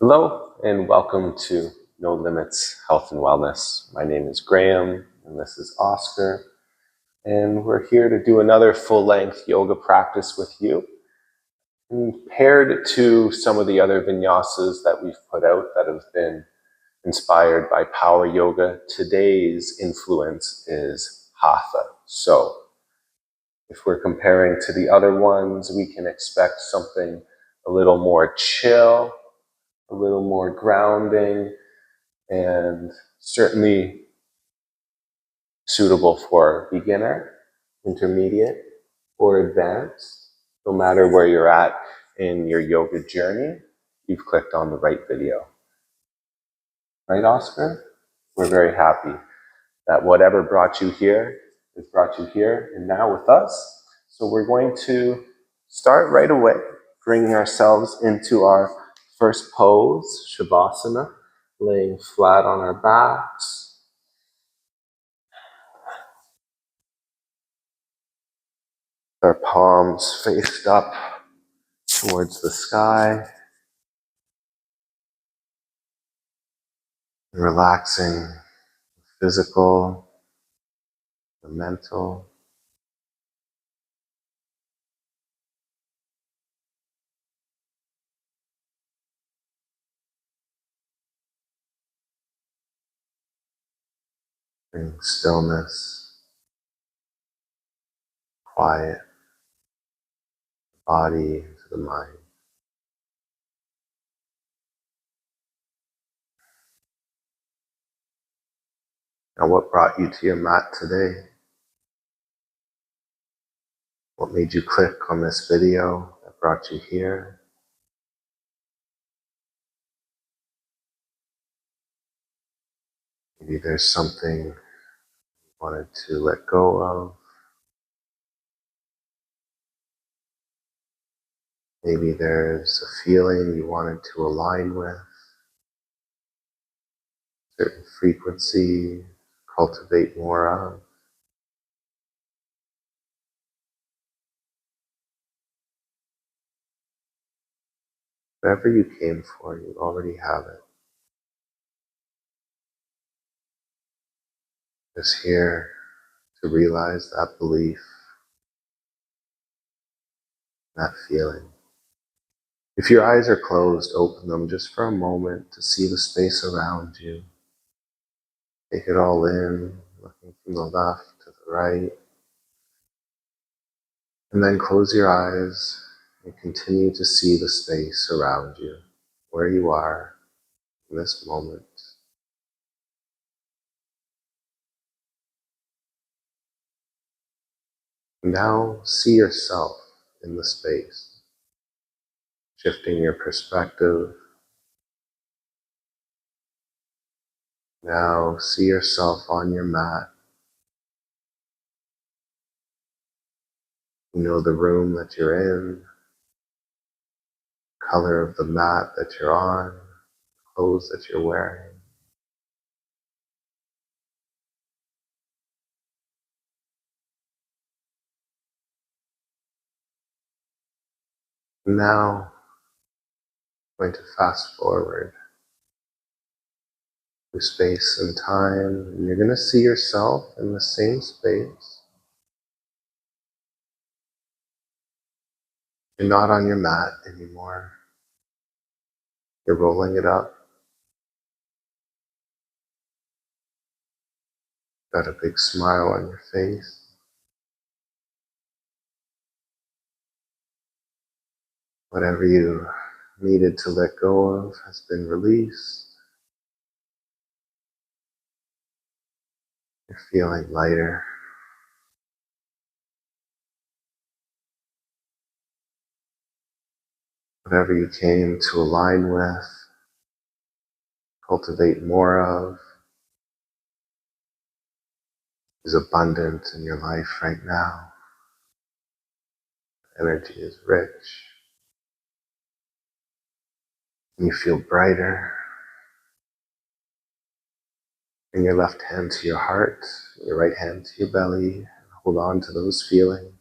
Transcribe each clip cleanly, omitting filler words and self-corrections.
Hello and welcome to No Limits Health and Wellness. My name is Graham and this is Oscar, and we're here to do another full-length yoga practice with you. Compared to some of the other vinyasas that we've put out that have been inspired by power yoga, today's influence is hatha. So if we're comparing to the other ones, we can expect something a little more chill, a little more grounding, and certainly suitable for beginner, intermediate, or advanced. No matter where you're at in your yoga journey, you've clicked on the right video. Right, Oscar? We're very happy that whatever brought you here has brought you here and now with us. So we're going to start right away, bringing ourselves into our first pose, Savasana, laying flat on our backs. Our palms faced up towards the sky, relaxing the physical, the mental. Bring stillness, quiet, body to the mind. Now, what brought you to your mat today? What made you click on this video that brought you here? Maybe there's something you wanted to let go of. Maybe there's a feeling you wanted to align with, certain frequency, cultivate more of. Whatever you came for, you already have it. Just here to realize that belief, that feeling. If your eyes are closed, open them just for a moment to see the space around you. Take it all in, looking from the left to the right. And then close your eyes and continue to see the space around you, where you are in this moment. Now see yourself in the space, shifting your perspective. Now see yourself on your mat. You know the room that you're in, color of the mat that you're on, clothes that you're wearing. Now, I'm going to fast forward through space and time, and you're going to see yourself in the same space. You're not on your mat anymore. You're rolling it up. Got a big smile on your face. Whatever you needed to let go of has been released. You're feeling lighter. Whatever you came to align with, cultivate more of, is abundant in your life right now. Energy is rich. And you feel brighter. Bring your left hand to your heart, your right hand to your belly, and hold on to those feelings.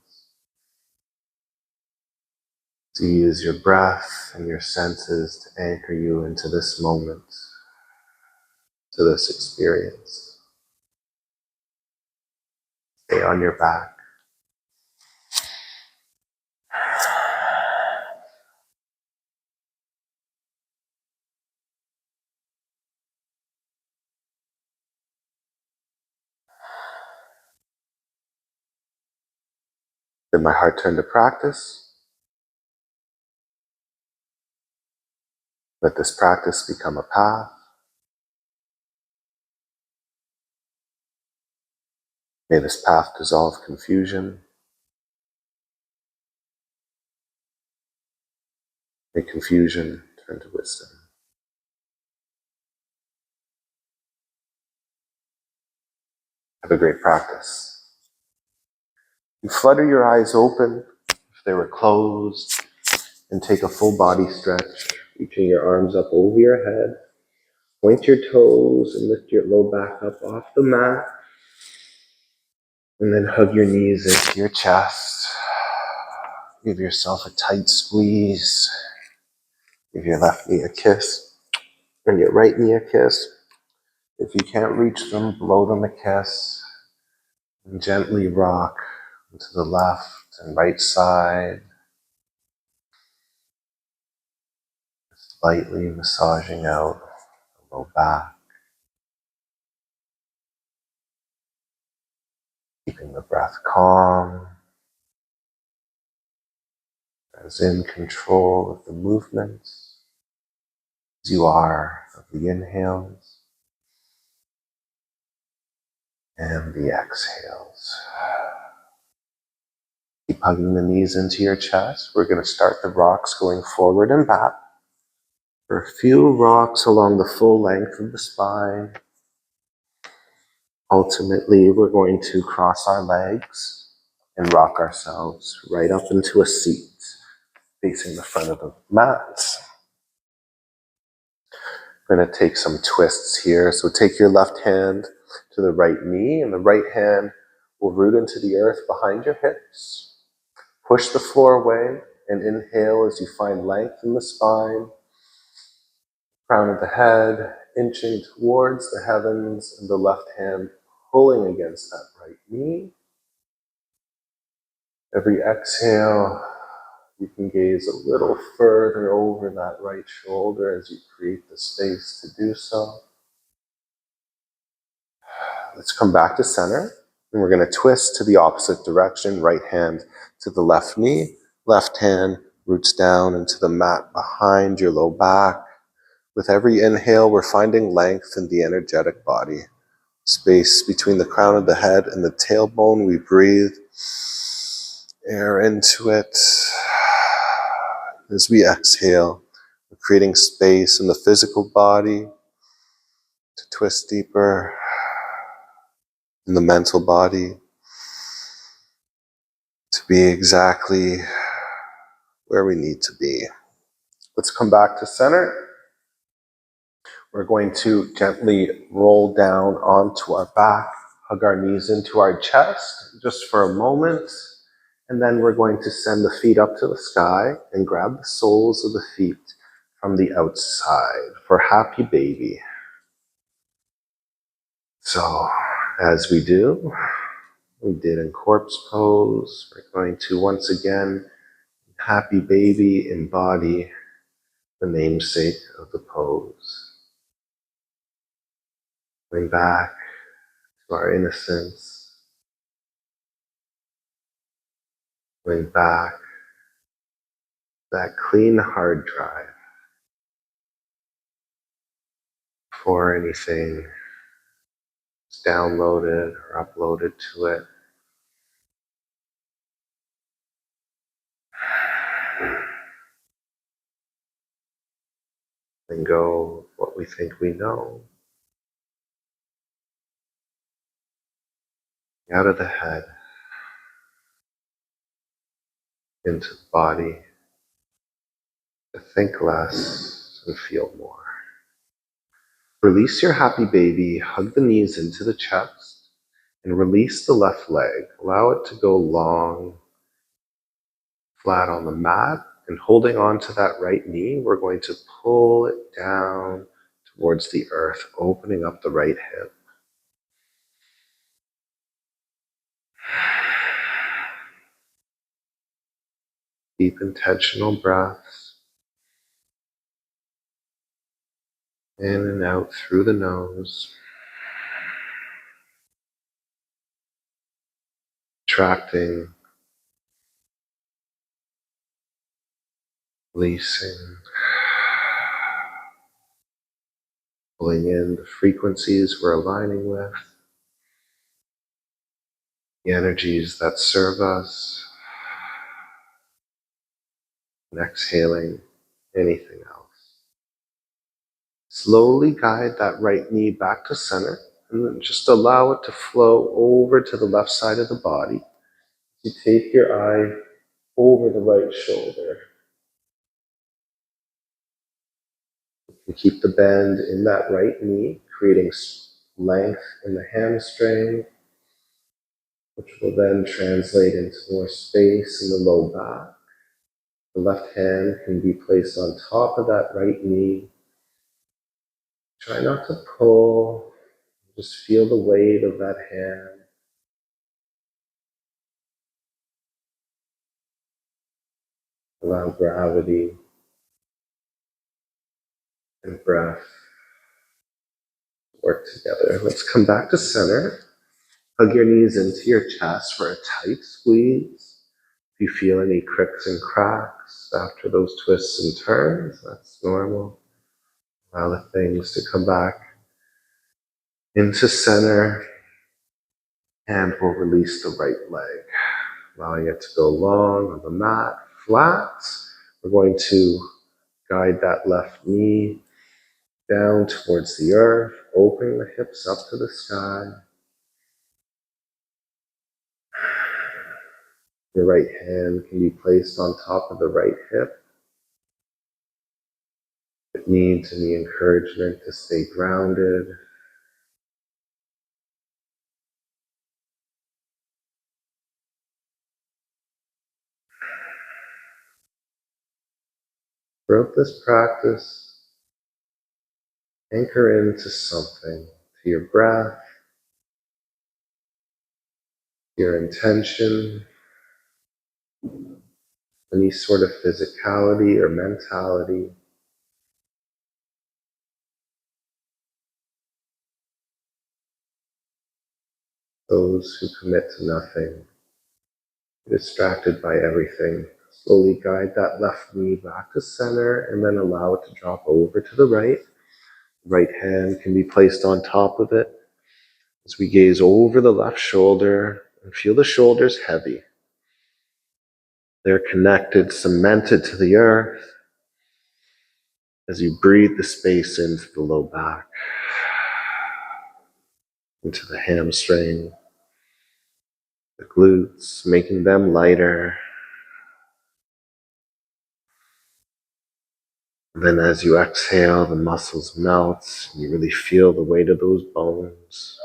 To use your breath and your senses to anchor you into this moment, to this experience. Stay on your back. Then my heart turned to practice. Let this practice become a path. May this path dissolve confusion. May confusion turn to wisdom. Have a great practice. You flutter your eyes open if they were closed, and take a full body stretch, reaching your arms up over your head. Point your toes and lift your low back up off the mat. And then hug your knees into your chest. Give yourself a tight squeeze. Give your left knee a kiss and your right knee a kiss. If you can't reach them, blow them a kiss. And gently rock to the left and right side. Lightly massaging out the low back. Keeping the breath calm. As in control of the movements as you are of the inhales and the exhales. Keep hugging the knees into your chest. We're going to start the rocks going forward and back. For a few rocks along the full length of the spine. Ultimately, we're going to cross our legs and rock ourselves right up into a seat facing the front of the mat. We're going to take some twists here. So take your left hand to the right knee, and the right hand will root into the earth behind your hips. Push the floor away and inhale as you find length in the spine. Crown of the head inching towards the heavens, and the left hand pulling against that right knee. Every exhale, you can gaze a little further over that right shoulder as you create the space to do so. Let's come back to center, and we're going to twist to the opposite direction. Right hand to the left knee. Left hand roots down into the mat behind your low back. With every inhale, we're finding length in the energetic body. Space between the crown of the head and the tailbone. We breathe air into it. As we exhale, we're creating space in the physical body to twist deeper, in the mental body to be exactly where we need to be. Let's come back to center. We're going to gently roll down onto our back, hug our knees into our chest just for a moment, and then we're going to send the feet up to the sky and grab the soles of the feet from the outside for happy baby. So, as we do, we did in corpse pose, we're going to once again, happy baby, embody the namesake of the pose. Going back to our innocence, going back to that clean hard drive before anything is downloaded or uploaded to it. And go what we think we know. Out of the head, into the body, to think less and feel more. Release your happy baby, hug the knees into the chest, and release the left leg. Allow it to go long, flat on the mat, And holding on to that right knee, we're going to pull it down towards the earth, opening up the right hip. Deep intentional breaths. In and out through the nose. Contracting. Releasing. Pulling in the frequencies we're aligning with. The energies that serve us. And exhaling anything else. Slowly guide that right knee back to center, and then just allow it to flow over to the left side of the body. You take your eye over the right shoulder. You keep the bend in that right knee, creating length in the hamstring, which will then translate into more space in the low back. The left hand can be placed on top of that right knee. Try not to pull, just feel the weight of that hand. Allow gravity and breath to work together. Let's come back to center. Hug your knees into your chest for a tight squeeze. If you feel any cricks and cracks after those twists and turns, that's normal. Allow the things to come back into center, and we'll release the right leg, allowing it to go long on the mat, flat. We're going to guide that left knee down towards the earth, opening the hips up to the sky. Your right hand can be placed on top of the right hip. It needs any encouragement to stay grounded. Throughout this practice, anchor into something, to your breath, your intention, any sort of physicality or mentality. Those who commit to nothing, distracted by everything. Slowly guide that left knee back to center and then allow it to drop over to the right. Right hand can be placed on top of it as we gaze over the left shoulder and feel the shoulders heavy. They're connected, cemented to the earth as you breathe the space into the low back, into the hamstring, the glutes, making them lighter. And then as you exhale, the muscles melt, and you really feel the weight of those bones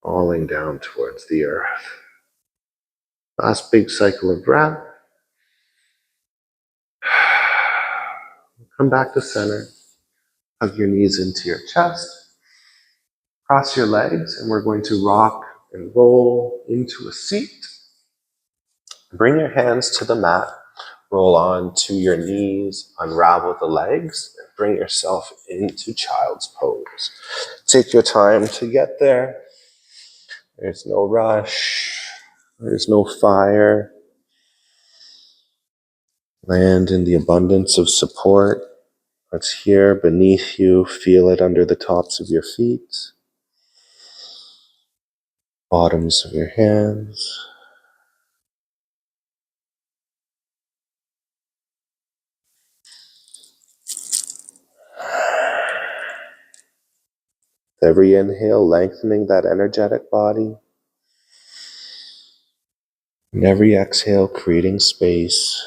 falling down towards the earth. Last big cycle of breath. Come back to center. Hug your knees into your chest. Cross your legs, and we're going to rock and roll into a seat. Bring your hands to the mat. Roll on to your knees, unravel the legs, and bring yourself into child's pose. Take your time to get there. There's no rush. There's no fire. Land in the abundance of support that's here beneath you. Feel it under the tops of your feet, bottoms of your hands. Every inhale, lengthening that energetic body. And every exhale, creating space.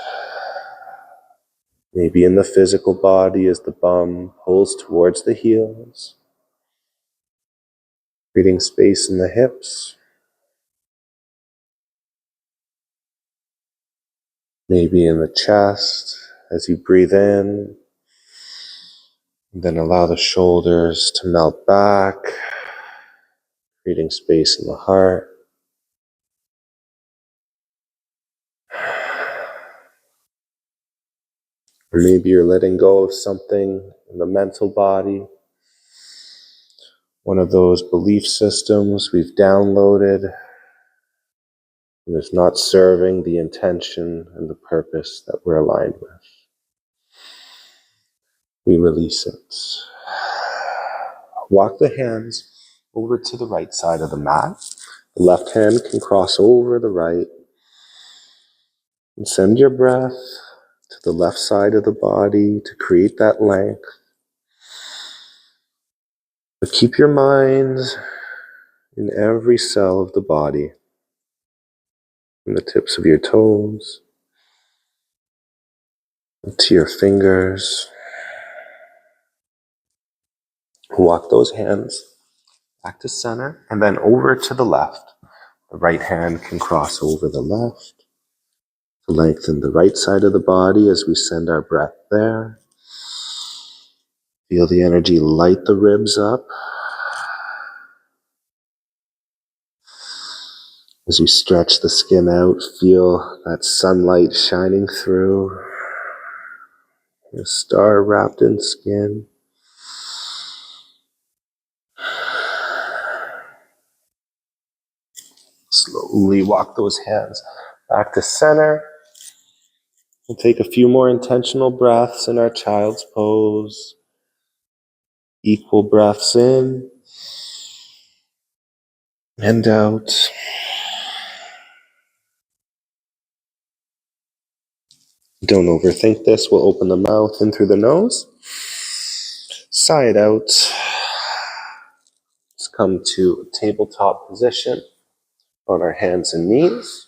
Maybe in the physical body as the bum pulls towards the heels. Creating space in the hips. maybe in the chest as you breathe in. Then allow the shoulders to melt back, creating space in the heart. Or maybe you're letting go of something in the mental body, one of those belief systems we've downloaded and is not serving the intention and the purpose that we're aligned with. We release it. Walk the hands over to the right side of the mat. The left hand can cross over the right. And send your breath to the left side of the body to create that length. But keep your mind in every cell of the body, from the tips of your toes to your fingers. Walk those hands back to center and then over to the left. The right hand can cross over the left to lengthen the right side of the body as we send our breath there. Feel the energy light the ribs up as you stretch the skin out. Feel that sunlight shining through. A star wrapped in skin. Slowly walk those hands back to center. We'll take a few more intentional breaths in our child's pose. Equal breaths in and out. Don't overthink this. We'll open the mouth in through the nose. Sigh it out. Let's come to a tabletop position on our hands and knees.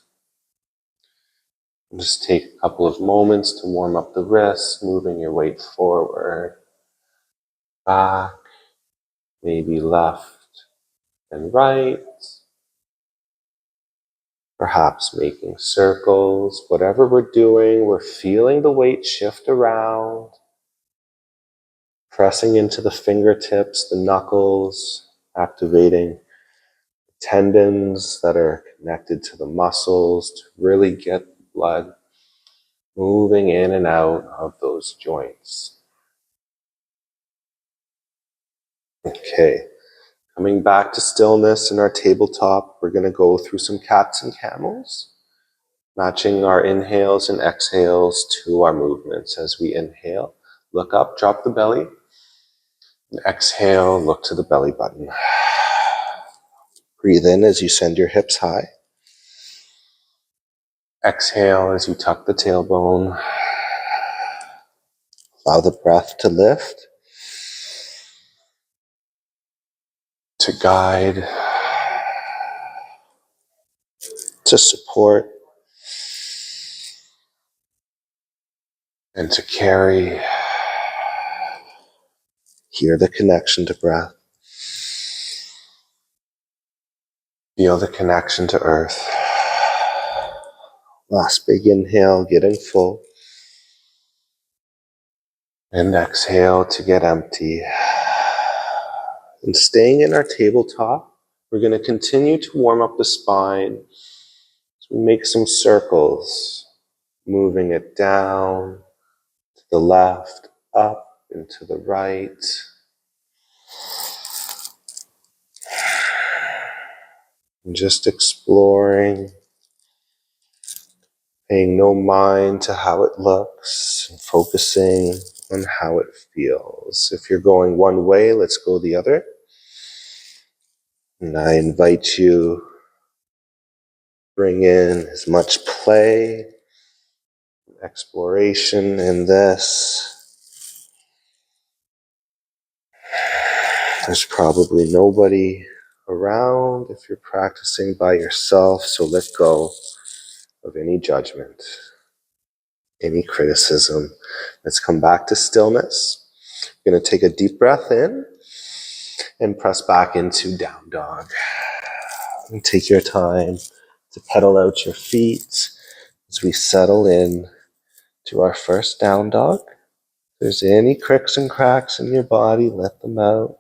Just take a couple of moments to warm up the wrists, moving your weight forward, back, maybe left and right. Perhaps making circles. Whatever we're doing, we're feeling the weight shift around, pressing into the fingertips, the knuckles, activating tendons that are connected to the muscles to really get blood moving in and out of those joints. Okay, coming back to stillness in our tabletop, we're going to go through some cats and camels, matching our inhales and exhales to our movements. As we inhale, look up, drop the belly, and exhale, look to the belly button. Breathe in as you send your hips high. Exhale as you tuck the tailbone. Allow the breath to lift, to guide, to support, and to carry. Hear the connection to breath. Feel the connection to earth. Last big inhale, getting full. And exhale to get empty. And staying in our tabletop, we're going to continue to warm up the spine. So we make some circles, moving it down to the left, up and to the right. And just exploring, paying no mind to how it looks, and focusing on how it feels. If you're going one way, let's go the other. And I invite you to bring in as much play, exploration in this. There's probably nobody around if you're practicing by yourself, so let go of any judgment, any criticism. Let's come back to stillness. You're going to take a deep breath in and press back into down dog. And take your time to pedal out your feet, As we settle in to our first down dog, if there's any cricks and cracks in your body, let them out.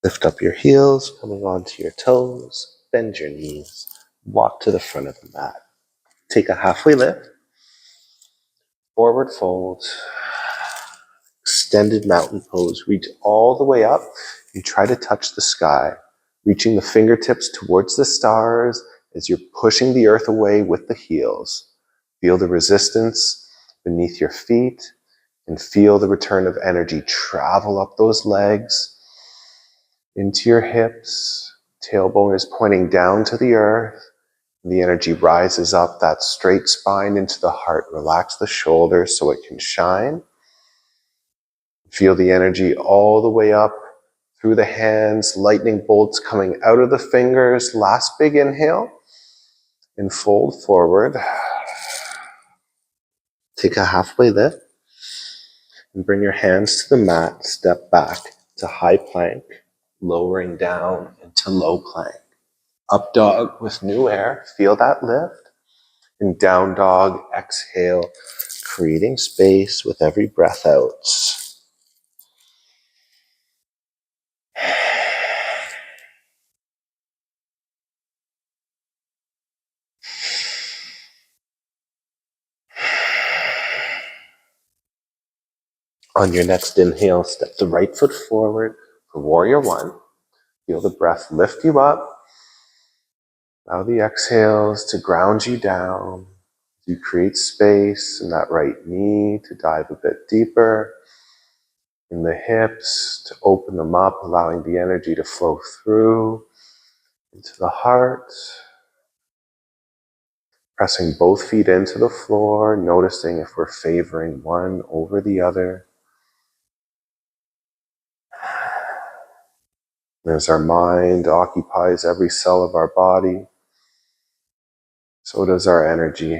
Lift up your heels, coming onto your toes. Bend your knees. Walk to the front of the mat. Take a halfway lift. Forward fold. Extended mountain pose. Reach all the way up and try to touch the sky. Reaching the fingertips towards the stars as you're pushing the earth away with the heels. Feel the resistance beneath your feet and feel the return of energy travel up those legs into your hips. Tailbone is pointing down to the earth. The energy rises up that straight spine into the heart. Relax the shoulders so it can shine. Feel the energy all the way up through the hands, lightning bolts coming out of the fingers. Last big inhale and fold forward. Take a halfway lift and bring your hands to the mat. Step back to high plank, lowering down into low plank. Up dog with new air. Feel that lift. And down dog, exhale, creating space with every breath out. On your next inhale, step the right foot forward for warrior one. Feel the breath lift you up. Allow the exhales to ground you down. You create space in that right knee to dive a bit deeper. In the hips to open them up, allowing the energy to flow through into the heart. Pressing both feet into the floor, noticing if we're favoring one over the other. As our mind occupies every cell of our body, so does our energy.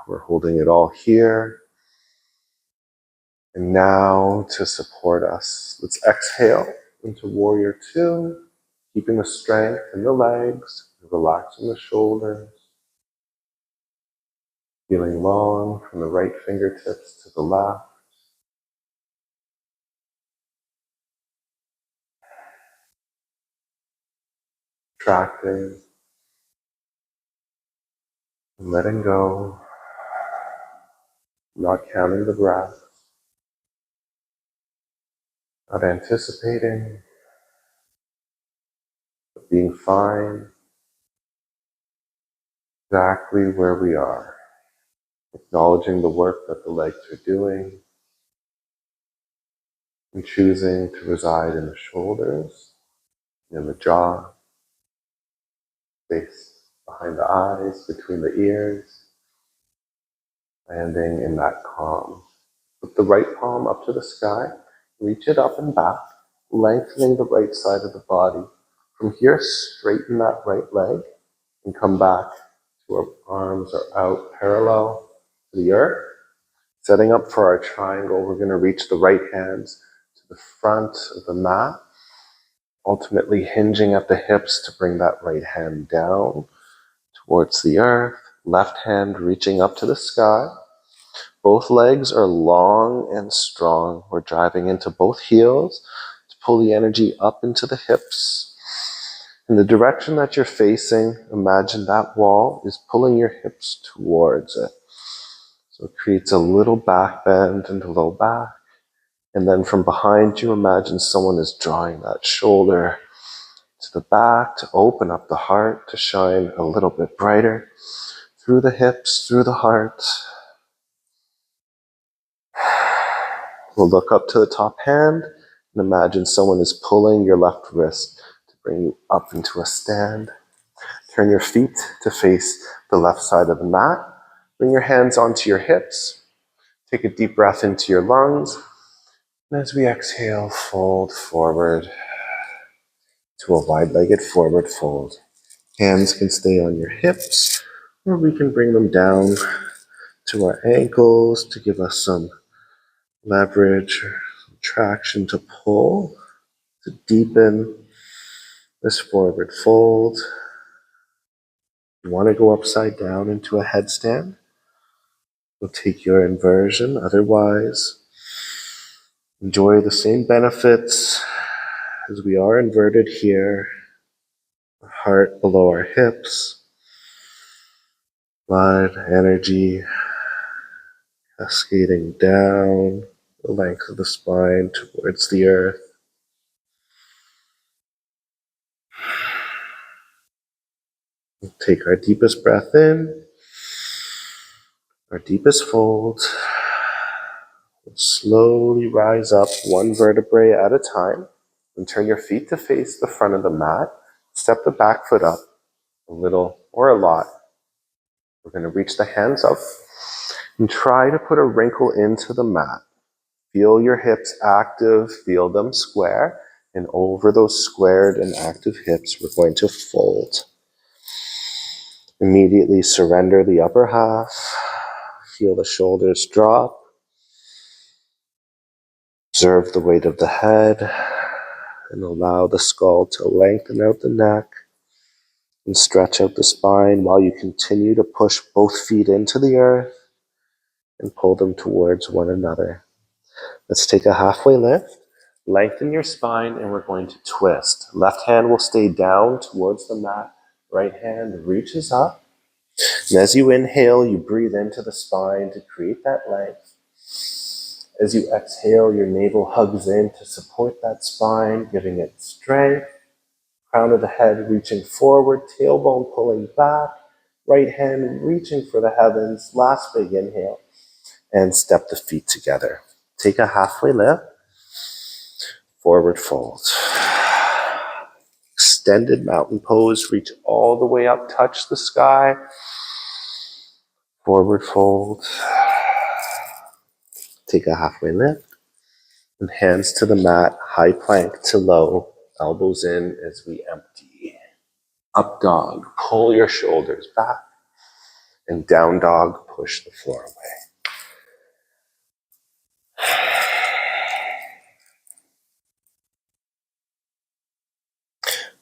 We're holding it all here. And now to support us, let's exhale into warrior two, keeping the strength in the legs, relaxing the shoulders, feeling long from the right fingertips to the left. Contracting and letting go, not counting the breath, not anticipating, but being fine exactly where we are. Acknowledging the work that the legs are doing and choosing to reside in the shoulders, in the jaw, space behind the eyes, between the ears, landing in that calm. Put the right palm up to the sky, reach it up and back, lengthening the right side of the body. From here, straighten that right leg and come back to our arms are out parallel to the earth. Setting up for our triangle, we're going to reach the right hands to the front of the mat, ultimately hinging at the hips to bring that right hand down towards the earth. Left hand reaching up to the sky. Both legs are long and strong. We're driving into both heels to pull the energy up into the hips. In the direction that you're facing, imagine that wall is pulling your hips towards it. So it creates a little back bend in the low back. And then from behind you, imagine someone is drawing that shoulder to the back to open up the heart, to shine a little bit brighter through the hips, through the heart. We'll look up to the top hand and imagine someone is pulling your left wrist to bring you up into a stand. Turn your feet to face the left side of the mat. Bring your hands onto your hips. Take a deep breath into your lungs. And as we exhale, fold forward to a wide-legged forward fold. Hands can stay on your hips, or we can bring them down to our ankles to give us some leverage or traction to pull, to deepen this forward fold. You want to go upside down into a headstand, you'll take your inversion. Otherwise, enjoy the same benefits as we are inverted here. Our heart below our hips, blood, energy cascading down the length of the spine towards the earth. We'll take our deepest breath in, our deepest fold. We'll slowly rise up one vertebrae at a time and turn your feet to face the front of the mat. Step the back foot up a little or a lot. We're going to reach the hands up and try to put a wrinkle into the mat. Feel your hips active, feel them square, and over those squared and active hips, we're going to fold. Immediately surrender the upper half. Feel the shoulders drop. Observe the weight of the head and allow the skull to lengthen out the neck and stretch out the spine while you continue to push both feet into the earth and pull them towards one another. Let's take a halfway lift. Lengthen your spine and we're going to twist. Left hand will stay down towards the mat. Right hand reaches up. And as you inhale, you breathe into the spine to create that length. As you exhale, your navel hugs in to support that spine, giving it strength. Crown of the head reaching forward, tailbone pulling back. Right hand reaching for the heavens. Last big inhale. And step the feet together. Take a halfway lift. Forward fold. Extended mountain pose. Reach all the way up. Touch the sky. Forward fold. Take a halfway lift. And hands to the mat. High plank to low. Elbows in as we empty. Up dog. Pull your shoulders back. And down dog. Push the floor away.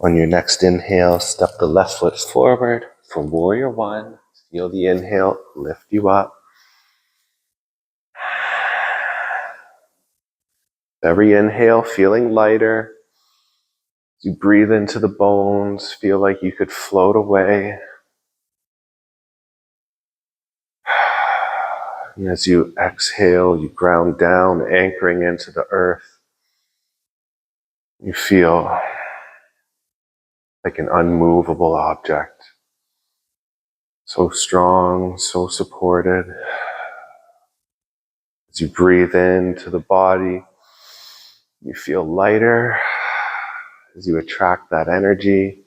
On your next inhale, step the left foot forward for warrior one. Feel the inhale lift you up. Every inhale, feeling lighter. As you breathe into the bones, feel like you could float away. And as you exhale, you ground down, anchoring into the earth. You feel like an unmovable object. So strong, so supported. As you breathe into the body, you feel lighter. As you attract that energy,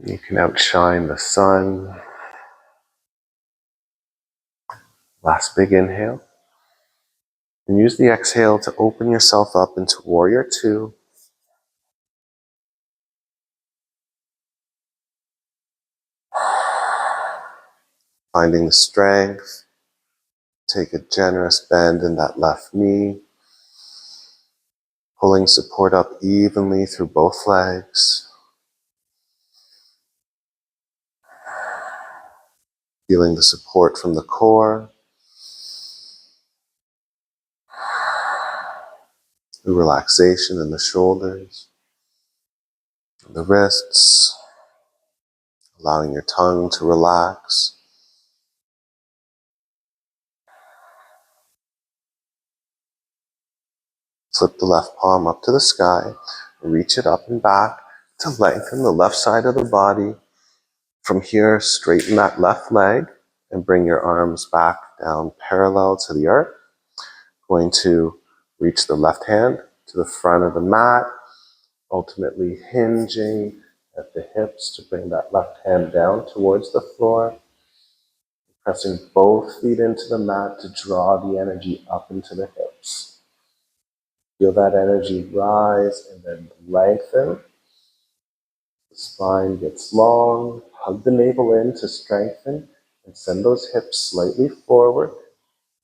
you can outshine the sun. Last big inhale. And use the exhale to open yourself up into warrior two. Finding the strength. Take a generous bend in that left knee. Pulling support up evenly through both legs. Feeling the support from the core. The relaxation in the shoulders. The wrists. Allowing your tongue to relax. Flip the left palm up to the sky. Reach it up and back to lengthen the left side of the body. From here, straighten that left leg and bring your arms back down parallel to the earth. Going to reach the left hand to the front of the mat, ultimately hinging at the hips to bring that left hand down towards the floor. Pressing both feet into the mat to draw the energy up into the hips. Feel that energy rise and then lengthen. The Spine gets long. Hug the navel in to strengthen and send those hips slightly forward,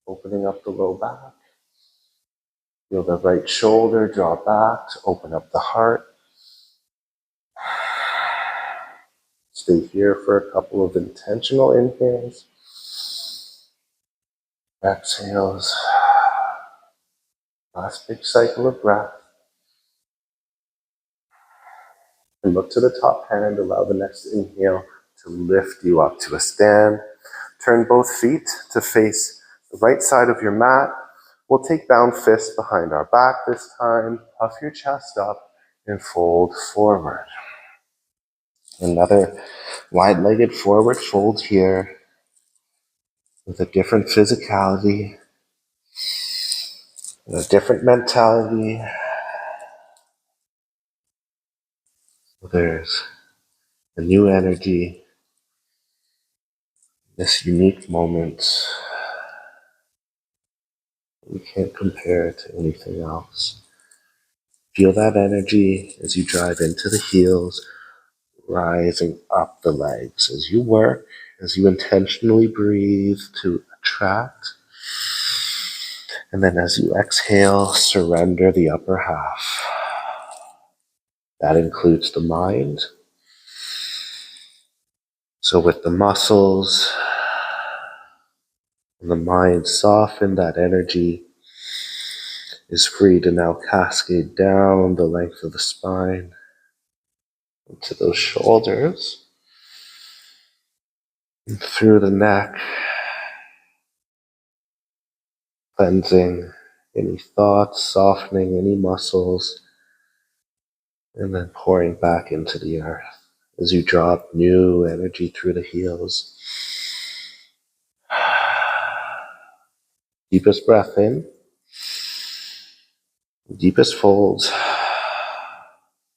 opening up the low back. Feel the right shoulder draw back to open up the heart. Stay here for a couple of intentional inhales. Exhales. Last big cycle of breath. And look to the top hand. Allow the next inhale to lift you up to a stand. Turn both feet to face the right side of your mat. We'll take bound fists behind our back this time. Puff your chest up and fold forward. Another wide-legged forward fold here with a different physicality, a different mentality. There's a new energy, this unique moment. We can't compare it to anything else. Feel that energy as you drive into the heels, rising up the legs as you work, as you intentionally breathe to attract. And then as you exhale, surrender the upper half. That includes the mind. So with the muscles and the mind softened, that energy is free to now cascade down the length of the spine into those shoulders and through the neck, cleansing any thoughts, softening any muscles, and then pouring back into the earth as you drop new energy through the heels. Deepest breath in, deepest folds.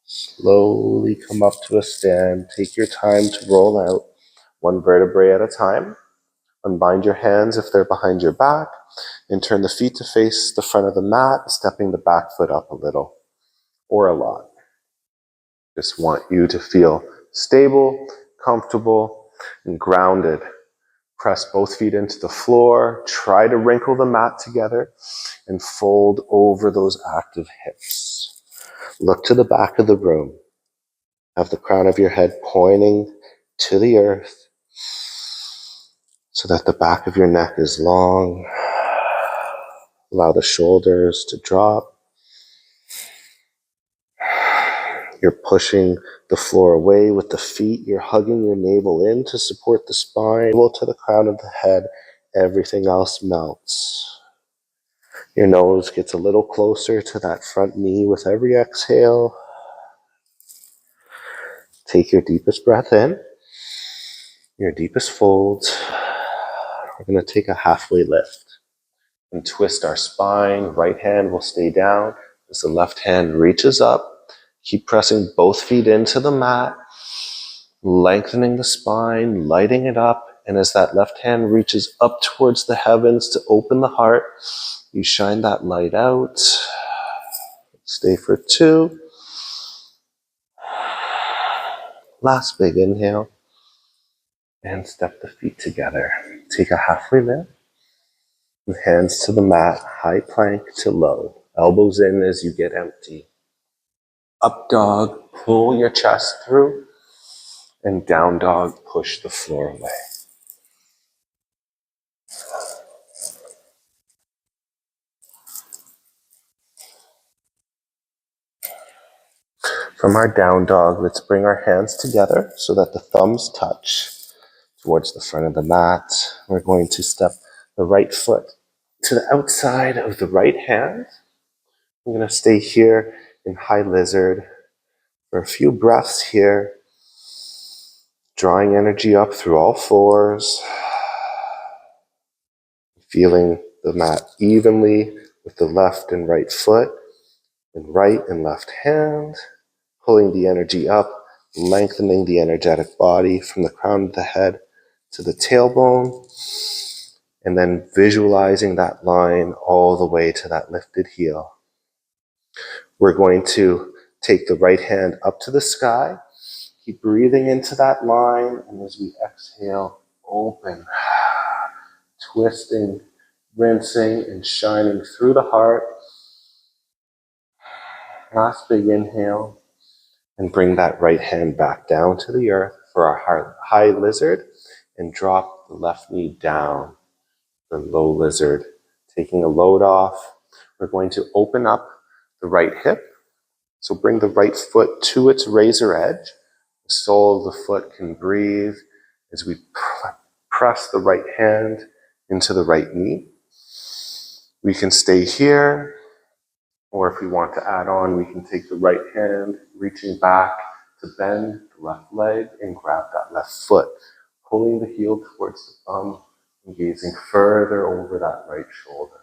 Slowly come up to a stand. Take your time to roll out one vertebrae at a time. Unbind your hands if they're behind your back, and turn the feet to face the front of the mat, stepping the back foot up a little or a lot. Just want you to feel stable, comfortable, and grounded. Press both feet into the floor. Try to wrinkle the mat together and fold over those active hips. Look to the back of the room. Have the crown of your head pointing to the earth so that the back of your neck is long. Allow the shoulders to drop. You're pushing the floor away with the feet. You're hugging your navel in to support the spine. Navel to the crown of the head. Everything else melts. Your nose gets a little closer to that front knee with every exhale. Take your deepest breath in, your deepest fold. We're going to take a halfway lift and twist our spine. Right hand will stay down as the left hand reaches up. Keep pressing both feet into the mat, lengthening the spine, lighting it up. And as that left hand reaches up towards the heavens to open the heart, you shine that light out. Stay for 2. Last big inhale. And step the feet together. Take a halfway lift. With hands to the mat, high plank to low. Elbows in as you get empty. Up dog, pull your chest through. And down dog, push the floor away. From our down dog, let's bring our hands together so that the thumbs touch towards the front of the mat. We're going to step the right foot to the outside of the right hand. I'm going to stay here in high lizard for a few breaths here, drawing energy up through all fours, feeling the mat evenly with the left and right foot, and right and left hand, pulling the energy up, lengthening the energetic body from the crown of the head to the tailbone, and then visualizing that line all the way to that lifted heel. We're going to take the right hand up to the sky, Keep breathing into that line, and as we exhale, open, twisting, rinsing, and shining through the heart. Last big inhale, and bring that right hand back down to the earth for our high lizard, and drop the left knee down for low lizard. Taking a load off, we're going to open up the right hip. So bring the right foot to its razor edge. The sole of the foot can breathe as we press the right hand into the right knee. We can stay here, or if we want to add on, we can take the right hand, reaching back to bend the left leg and grab that left foot, pulling the heel towards the thumb and gazing further over that right shoulder.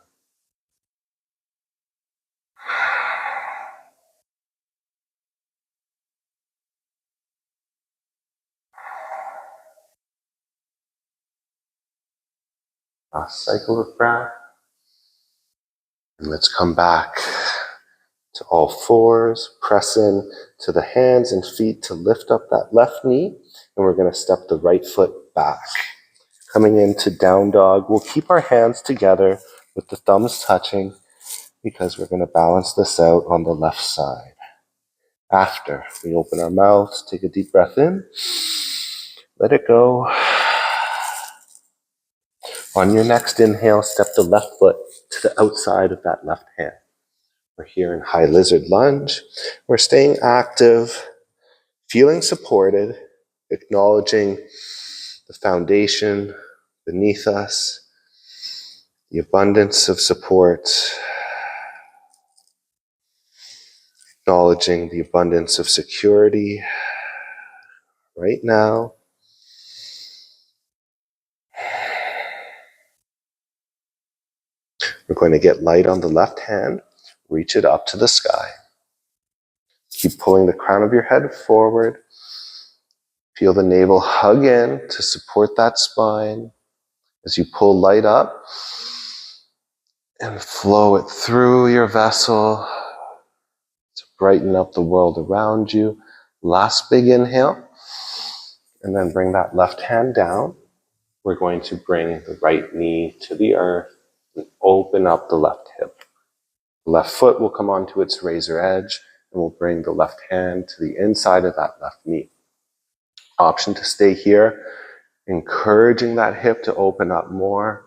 Last cycle of breath. And let's come back to all fours. Press in to the hands and feet to lift up that left knee. And we're going to step the right foot back. Coming into down dog, we'll keep our hands together with the thumbs touching because we're going to balance this out on the left side. After we open our mouths, take a deep breath in, let it go. On your next inhale, step the left foot to the outside of that left hand. We're here in high lizard lunge. We're staying active, feeling supported, acknowledging the foundation beneath us, the abundance of support, acknowledging the abundance of security right now. We're going to get light on the left hand, reach it up to the sky. Keep pulling the crown of your head forward. Feel the navel hug in to support that spine. As you pull light up and flow it through your vessel to brighten up the world around you. Last big inhale. And then bring that left hand down. We're going to bring the right knee to the earth and open up the left hip. The left foot will come onto its razor edge, and we'll bring the left hand to the inside of that left knee. Option to stay here, encouraging that hip to open up more,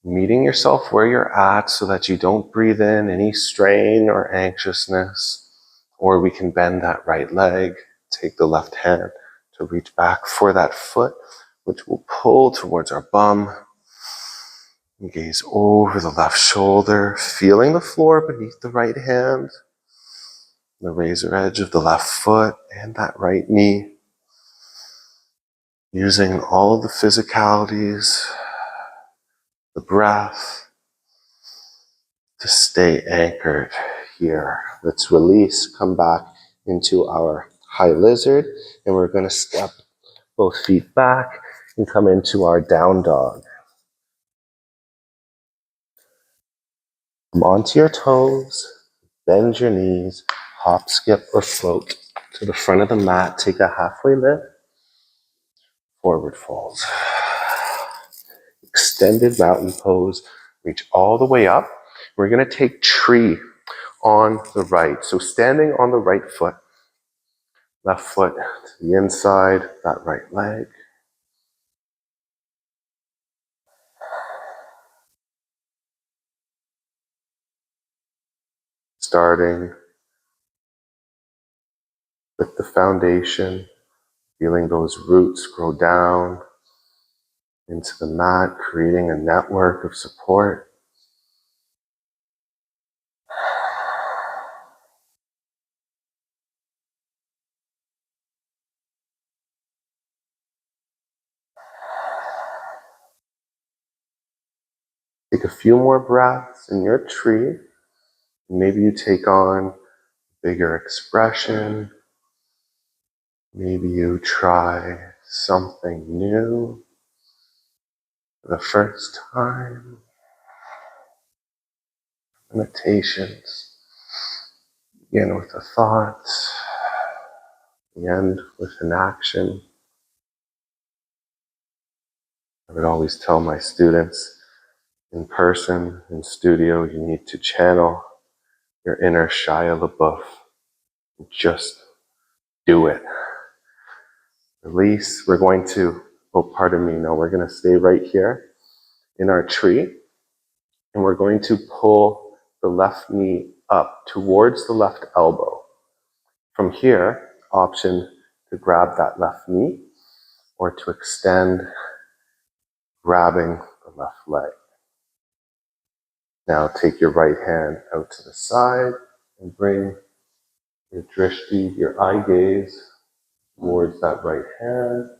meeting yourself where you're at so that you don't breathe in any strain or anxiousness. Or we can bend that right leg, take the left hand to reach back for that foot, which will pull towards our bum. And gaze over the left shoulder, feeling the floor beneath the right hand, the razor edge of the left foot and that right knee. Using all of the physicalities, the breath, to stay anchored here. Let's release, come back into our high lizard, and we're going to step both feet back and come into our down dog. Come onto your toes, bend your knees, hop, skip, or float to the front of the mat. Take a halfway lift, forward fold. Extended mountain pose, reach all the way up. We're going to take tree on the right. So standing on the right foot, left foot to the inside, that right leg. Starting with the foundation, feeling those roots grow down into the mat, creating a network of support. Take a few more breaths in your tree. Maybe you take on bigger expression. Maybe you try something new for the first time. Meditations begin with a thought, We end with an action. I would always tell my students in person, in studio, you need to channel your inner Shia LaBeouf. Just do it. Release. We're going to, oh, pardon me, no, we're going to stay right here in our tree, and we're going to pull the left knee up towards the left elbow. From here, option to grab that left knee or to extend, grabbing the left leg. Now take your right hand out to the side and bring your drishti, your eye gaze, towards that right hand.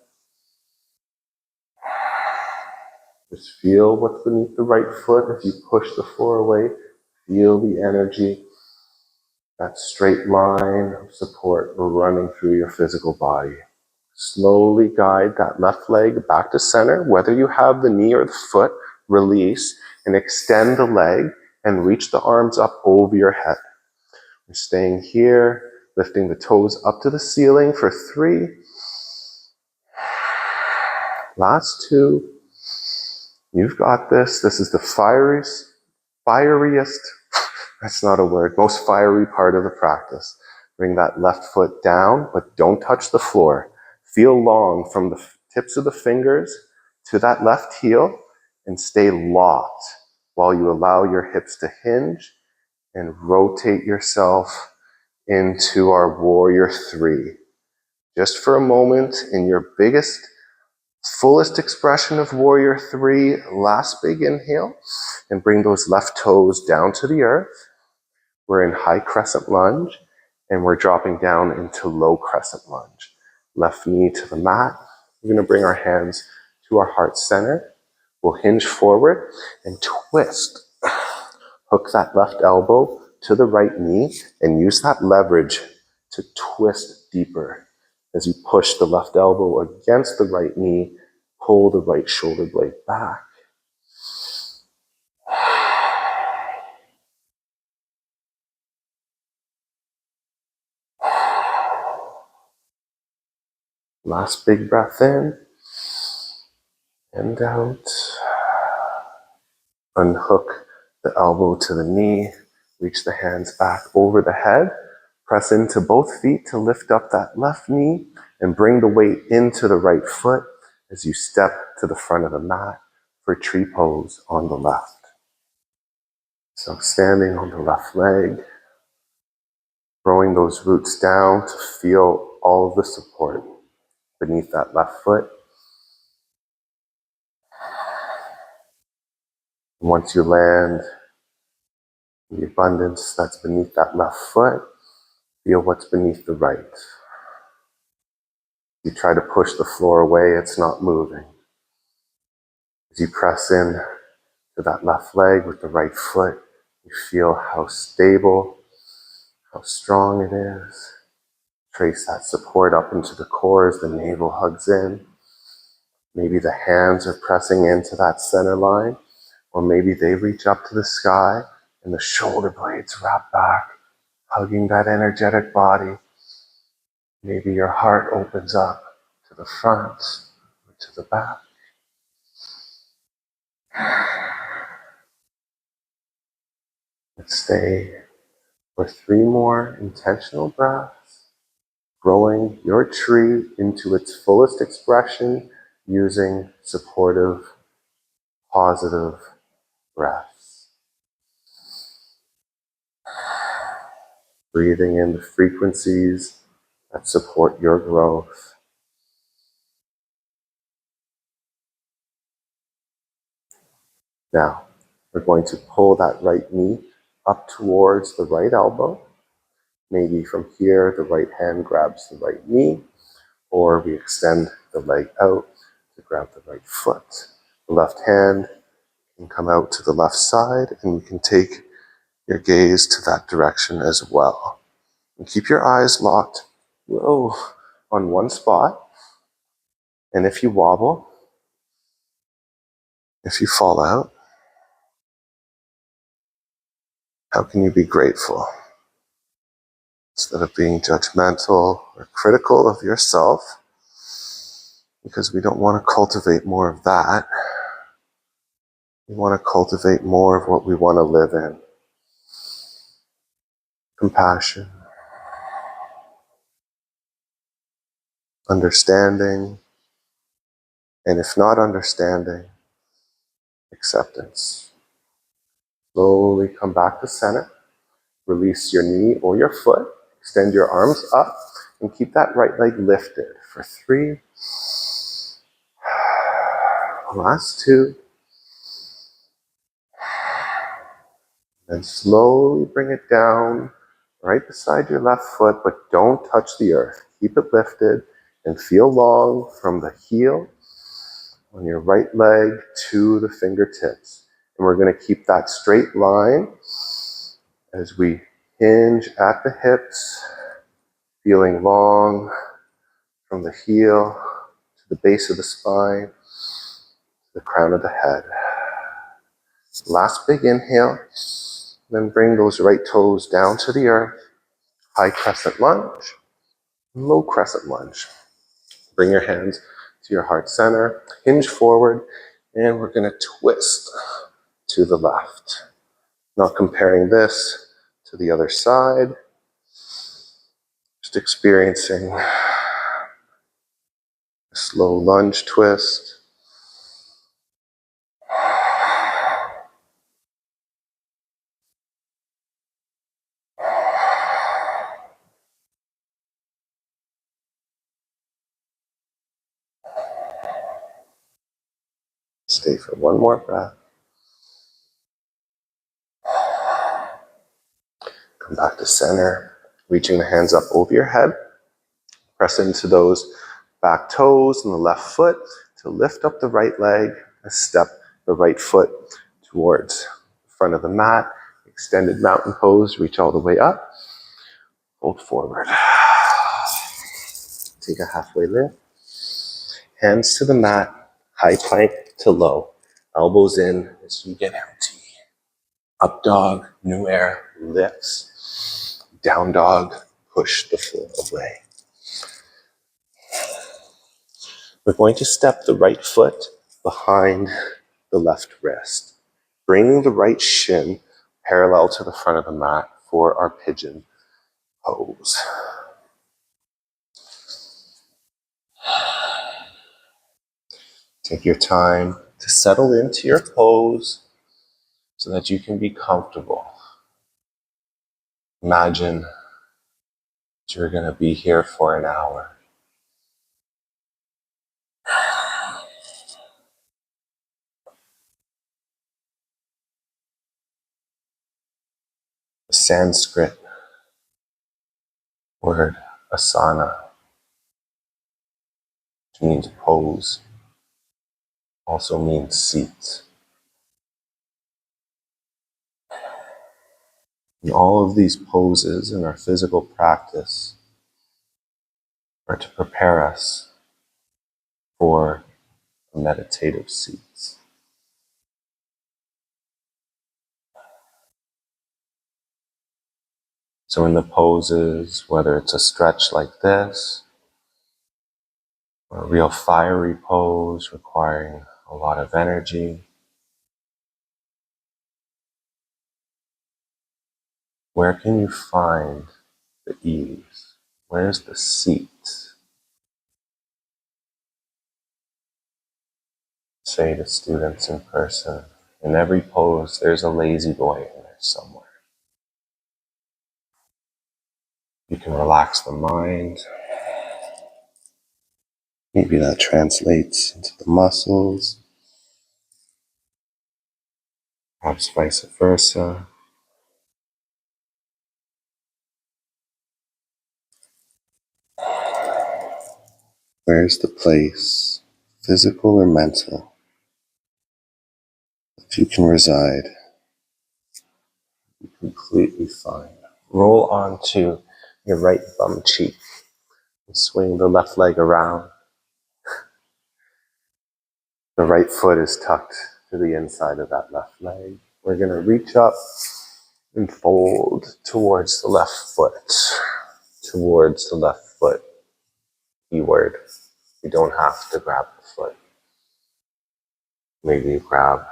Just feel what's beneath the right foot as you push the floor away. Feel the energy, that straight line of support running through your physical body. Slowly guide that left leg back to center. Whether you have the knee or the foot, release and extend the leg and reach the arms up over your head. You're staying here, lifting the toes up to the ceiling for 3. Last 2. You've got this. This is the fieriest, that's not a word, most fiery part of the practice. Bring that left foot down, but don't touch the floor. Feel long from the tips of the fingers to that left heel and stay locked while you allow your hips to hinge and rotate yourself into our warrior 3. Just for a moment in your biggest, fullest expression of warrior 3, last big inhale, and bring those left toes down to the earth. We're in high crescent lunge, and we're dropping down into low crescent lunge. Left knee to the mat. We're going to bring our hands to our heart center. We'll hinge forward and twist. Hook that left elbow to the right knee and use that leverage to twist deeper. As you push the left elbow against the right knee, pull the right shoulder blade back. Last big breath in and out. Unhook the elbow to the knee. Reach the hands back over the head. Press into both feet to lift up that left knee and bring the weight into the right foot as you step to the front of the mat for tree pose on the left. So standing on the left leg, throwing those roots down to feel all of the support beneath that left foot. And once you land, the abundance that's beneath that left foot, feel what's beneath the right. You try to push the floor away, it's not moving. As you press in to that left leg with the right foot, you feel how stable, how strong it is. Trace that support up into the core as the navel hugs in. Maybe the hands are pressing into that center line, or maybe they reach up to the sky and the shoulder blades wrap back, hugging that energetic body. Maybe your heart opens up to the front or to the back. Let's stay for 3 more intentional breaths, growing your tree into its fullest expression using supportive, positive breaths. Breathing in the frequencies that support your growth. Now, we're going to pull that right knee up towards the right elbow. Maybe from here, the right hand grabs the right knee, or we extend the leg out to grab the right foot. The left hand can come out to the left side, and you can take your gaze to that direction as well. And keep your eyes locked on one spot. And if you wobble, if you fall out, how can you be grateful? instead of being judgmental or critical of yourself, because we don't want to cultivate more of that. We want to cultivate more of what we want to live in. Compassion, understanding, and if not understanding, acceptance. Slowly come back to center. Release your knee or your foot. Extend your arms up and keep that right leg lifted for 3. Last 2. And slowly bring it down right beside your left foot, but don't touch the earth. Keep it lifted and feel long from the heel on your right leg to the fingertips. And we're going to keep that straight line as we hinge at the hips, feeling long from the heel to the base of the spine, to the crown of the head. Last big inhale, then bring those right toes down to the earth. High crescent lunge, low crescent lunge. Bring your hands to your heart center, hinge forward, and we're going to twist to the left. Not comparing this to the other side, just experiencing a slow lunge twist. Stay for one more breath. Come back to center, reaching the hands up over your head. Press into those back toes and the left foot to lift up the right leg and step the right foot towards the front of the mat. Extended mountain pose, reach all the way up. Fold forward. Take a halfway lift. Hands to the mat, high plank to low. Elbows in as you get empty. Up dog, new air, lifts. Down dog, push the floor away. We're going to step the right foot behind the left wrist. Bring the right shin parallel to the front of the mat for our pigeon pose. Take your time to settle into your pose so that you can be comfortable. Imagine that you're going to be here for an hour. The Sanskrit word asana, which means pose, also means seat. And all of these poses in our physical practice are to prepare us for a meditative seat. So in the poses, whether it's a stretch like this, or a real fiery pose requiring a lot of energy, where can you find the ease? Where's the seat? Say to students in person, in every pose, there's a lazy boy in there somewhere. You can relax the mind. Maybe that translates into the muscles, perhaps vice versa. Where's the place, physical or mental, that you can reside completely fine? Roll onto your right bum cheek and swing the left leg around. The right foot is tucked to the inside of that left leg. We're going to reach up and fold towards the left foot. towards the left foot. Keyword. You don't have to grab the foot. Maybe you grab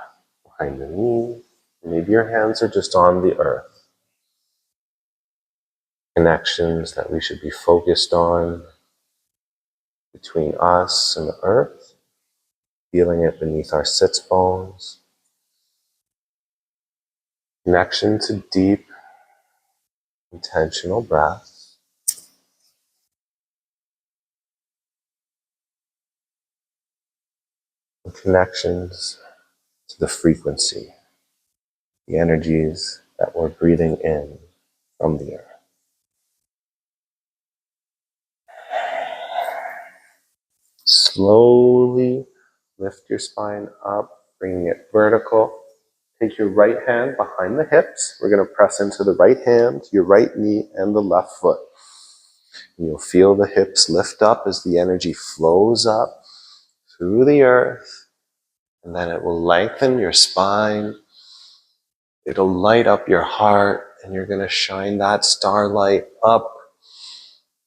behind the knee. Maybe your hands are just on the earth. Connections that we should be focused on between us and the earth. Feeling it beneath our sits bones. Connection to deep, intentional breaths. And connections to the frequency, the energies that we're breathing in from the earth. Slowly lift your spine up, bringing it vertical. Take your right hand behind the hips. We're going to press into the right hand, your right knee, and the left foot. And you'll feel the hips lift up as the energy flows up through the earth. And then it will lengthen your spine. It'll light up your heart, and you're going to shine that starlight up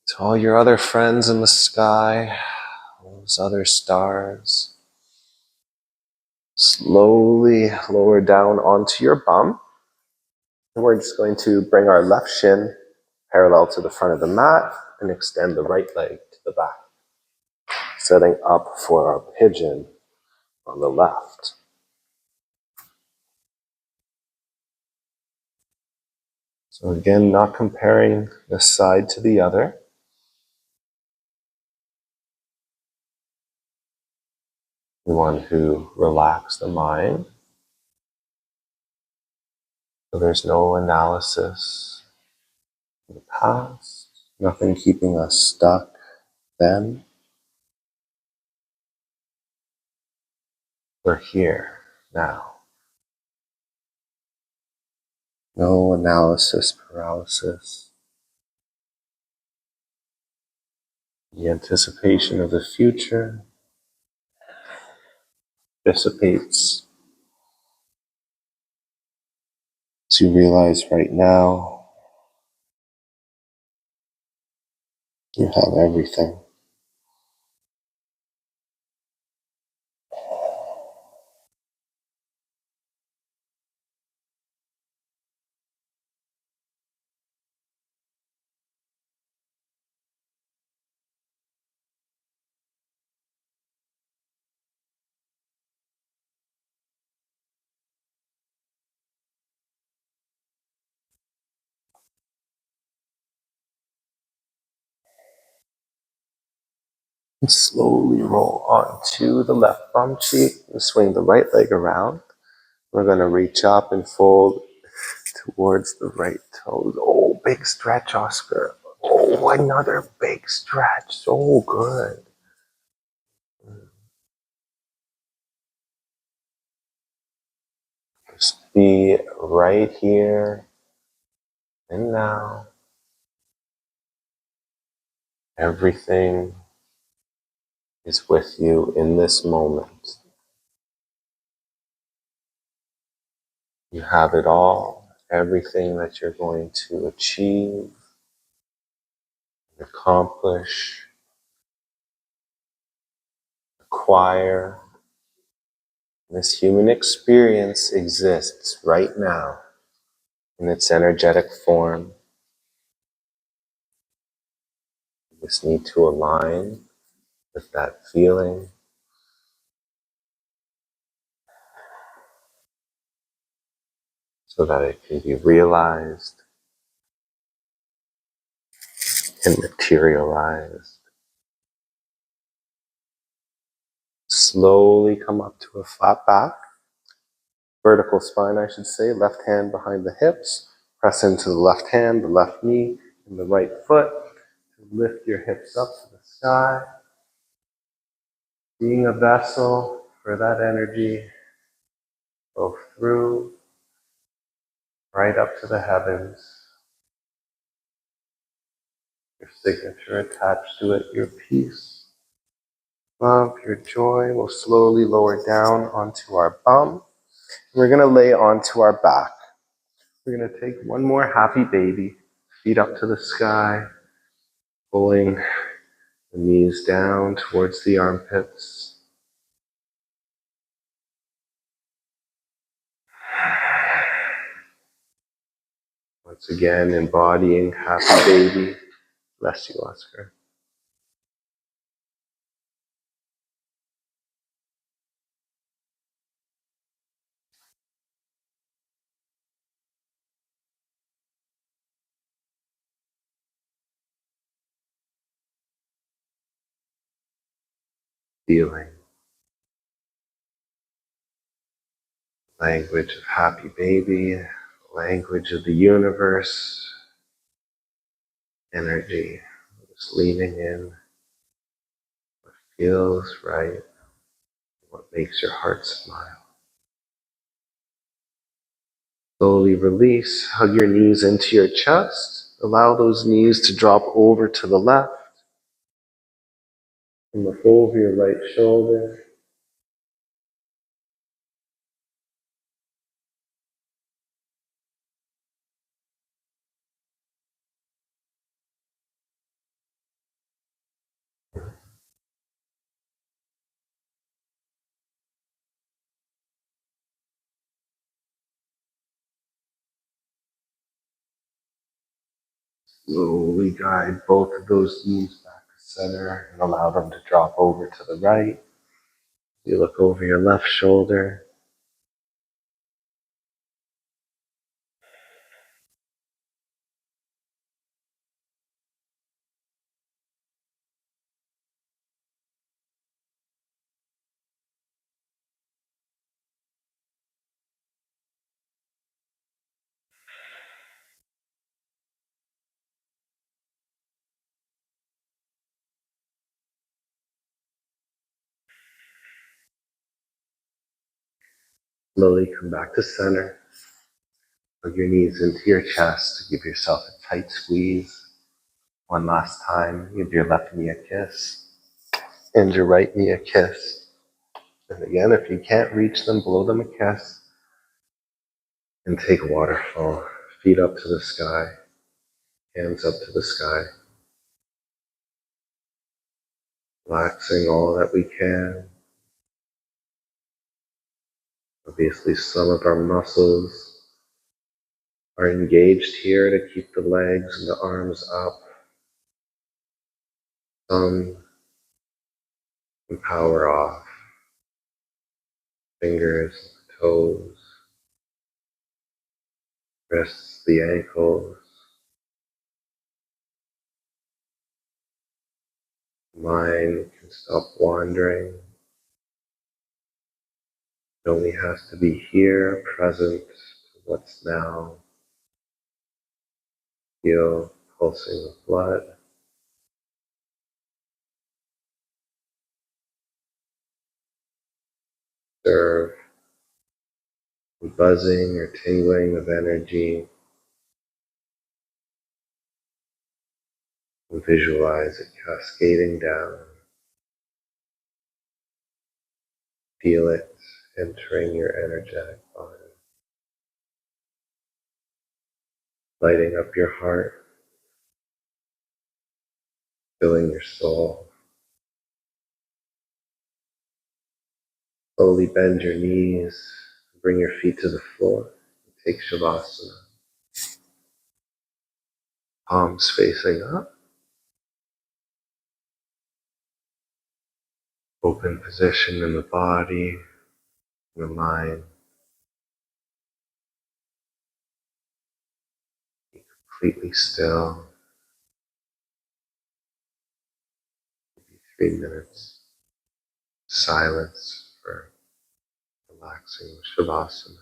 to all your other friends in the sky, those other stars. Slowly lower down onto your bum. And we're just going to bring our left shin parallel to the front of the mat and extend the right leg to the back. Setting up for our pigeon on the left. So again, not comparing this side to the other. We want to relax the mind. So there's no analysis of the past, nothing keeping us stuck then. We're here now. No analysis paralysis. The anticipation of the future dissipates. So you realize right now you have everything. And slowly roll onto the left bum cheek and swing the right leg around. We're going to reach up and fold towards the right toes. Oh, big stretch, Oscar. Oh, another big stretch. So good. Just be right here and now. Everything is with you in this moment. You have it all. Everything that you're going to achieve, accomplish, acquire. This human experience exists right now in its energetic form. You just need to align with that feeling so that it can be realized and materialized. Slowly come up to a flat back, vertical spine, I should say, left hand behind the hips. Press into the left hand, the left knee, and the right foot. Lift your hips up to the sky. Being a vessel for that energy, go through, right up to the heavens. Your signature attached to it, your peace, love, your joy will slowly lower down onto our bum. We're going to lay onto our back. We're going to take one more happy baby, feet up to the sky, Pulling the knees down towards the armpits. Once again, embodying happy baby. Bless you, Oscar. Feeling language of happy baby, language of the universe, energy, just leaning in what feels right, what makes your heart smile. Slowly release, hug your knees into your chest, allow those knees to drop over to the left, and look over your right shoulder. Slowly guide both of those knees back to center and allow them to drop over to the right. You look over your left shoulder. Slowly come back to center. Hug your knees into your chest. Give yourself a tight squeeze. One last time. Give your left knee a kiss and your right knee a kiss. And again, if you can't reach them, blow them a kiss. And take a waterfall. Feet up to the sky. Hands up to the sky. Relaxing all that we can. Obviously, some of our muscles are engaged here to keep the legs and the arms up. Some can power off. Fingers, toes, wrists, the ankles. Mind can stop wandering. It only has to be here, present to what's now. Feel pulsing with blood. Observe the buzzing or tingling of energy. And visualize it cascading down. Feel it entering your energetic body. Lighting up your heart. Filling your soul. Slowly bend your knees. Bring your feet to the floor. Take Savasana. Palms facing up. Open position in the body, in the mind. Be completely still. Maybe 3 minutes. Silence for relaxing Shavasana.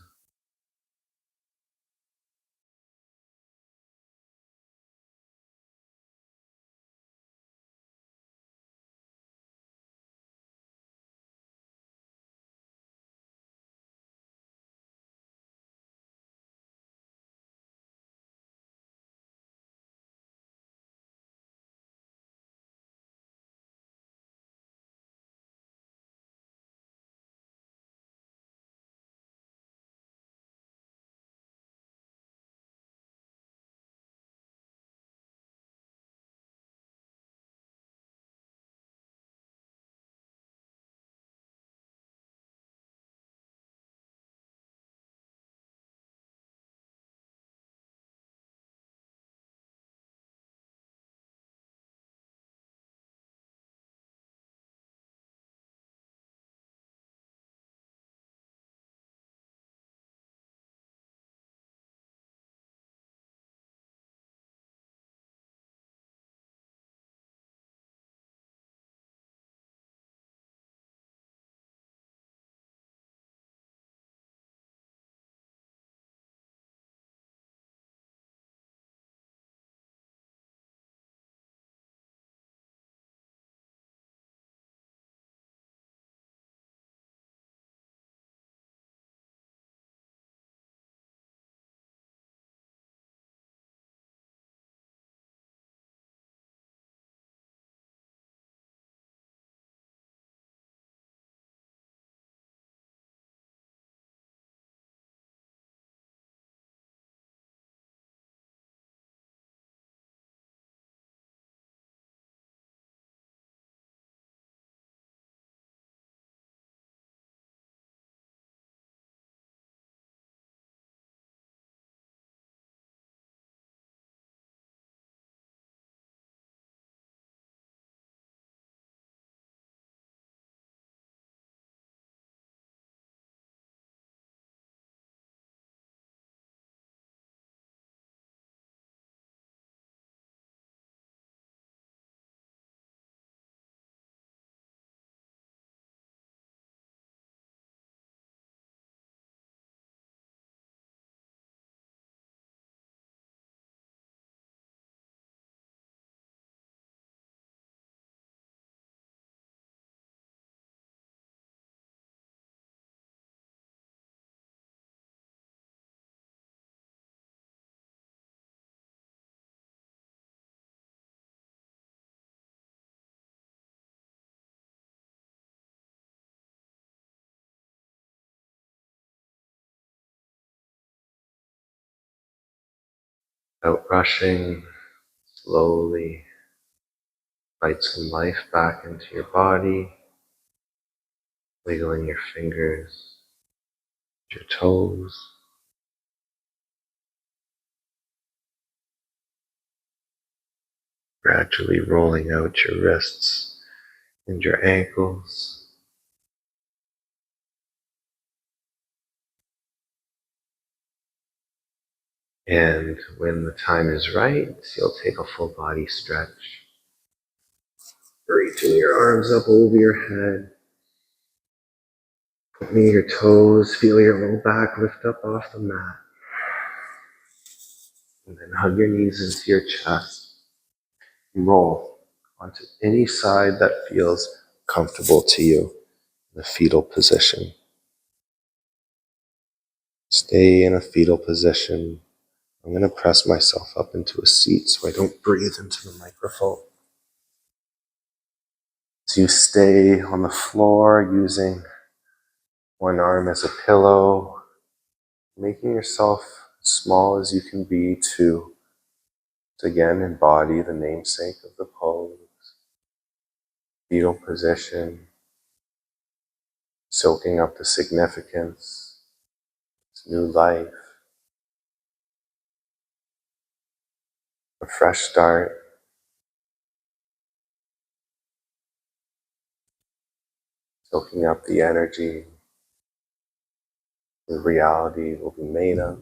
Without rushing, slowly invite some life back into your body, wiggling your fingers, your toes, gradually rolling out your wrists and your ankles. And when the time is right, you'll take a full body stretch. Reaching your arms up over your head. Pointing your toes, feel your low back lift up off the mat. And then hug your knees into your chest. And roll onto any side that feels comfortable to you in the fetal position. Stay in a fetal position. I'm going to press myself up into a seat so I don't breathe into the microphone. So you stay on the floor using one arm as a pillow, making yourself as small as you can be to again embody the namesake of the pose, fetal position, soaking up the significance, this new life, a fresh start. Soaking up the energy, the reality will be made of.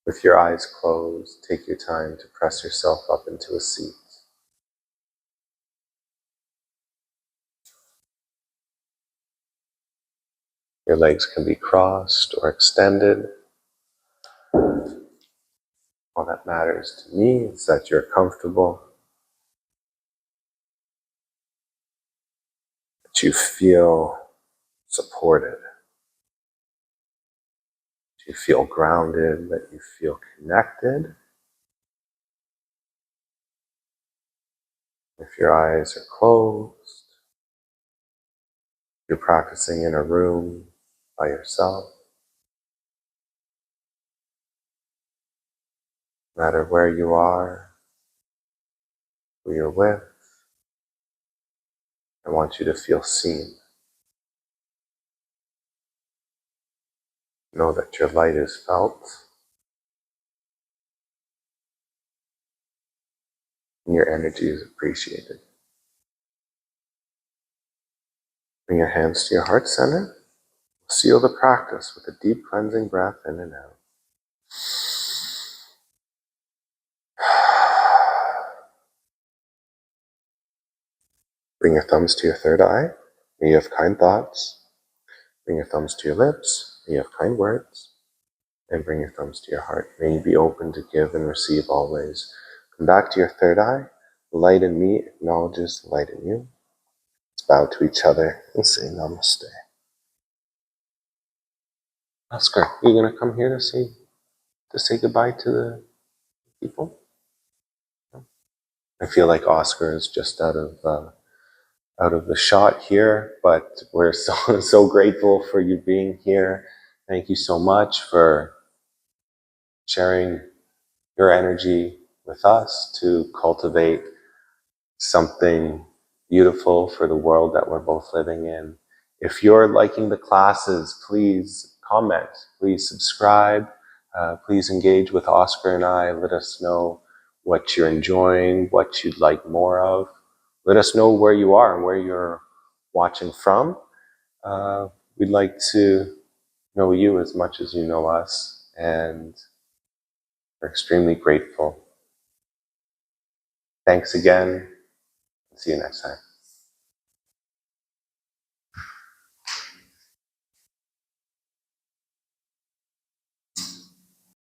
With your eyes closed, take your time to press yourself up into a seat. Your legs can be crossed or extended. All that matters to me is that you're comfortable, that you feel supported, that you feel grounded, that you feel connected. If your eyes are closed, you're practicing in a room by yourself. No matter where you are, who you're with, I want you to feel seen. Know that your light is felt and your energy is appreciated. Bring your hands to your heart center. Seal the practice with a deep cleansing breath in and out. Bring your thumbs to your third eye. May you have kind thoughts. Bring your thumbs to your lips. May you have kind words. And bring your thumbs to your heart. May you be open to give and receive always. Come back to your third eye. The light in me acknowledges the light in you. Let's bow to each other and say namaste. Oscar, you gonna come here to say goodbye to the people? I feel like Oscar is just out of the shot here, but we're so grateful for you being here. Thank you so much for sharing your energy with us to cultivate something beautiful for the world that we're both living in. If you're liking the classes, please comment, please subscribe, please engage with Oscar and I. Let us know what you're enjoying, what you'd like more of. Let us know where you are and where you're watching from. We'd like to know you as much as you know us, and we're extremely grateful. Thanks again. See you next time.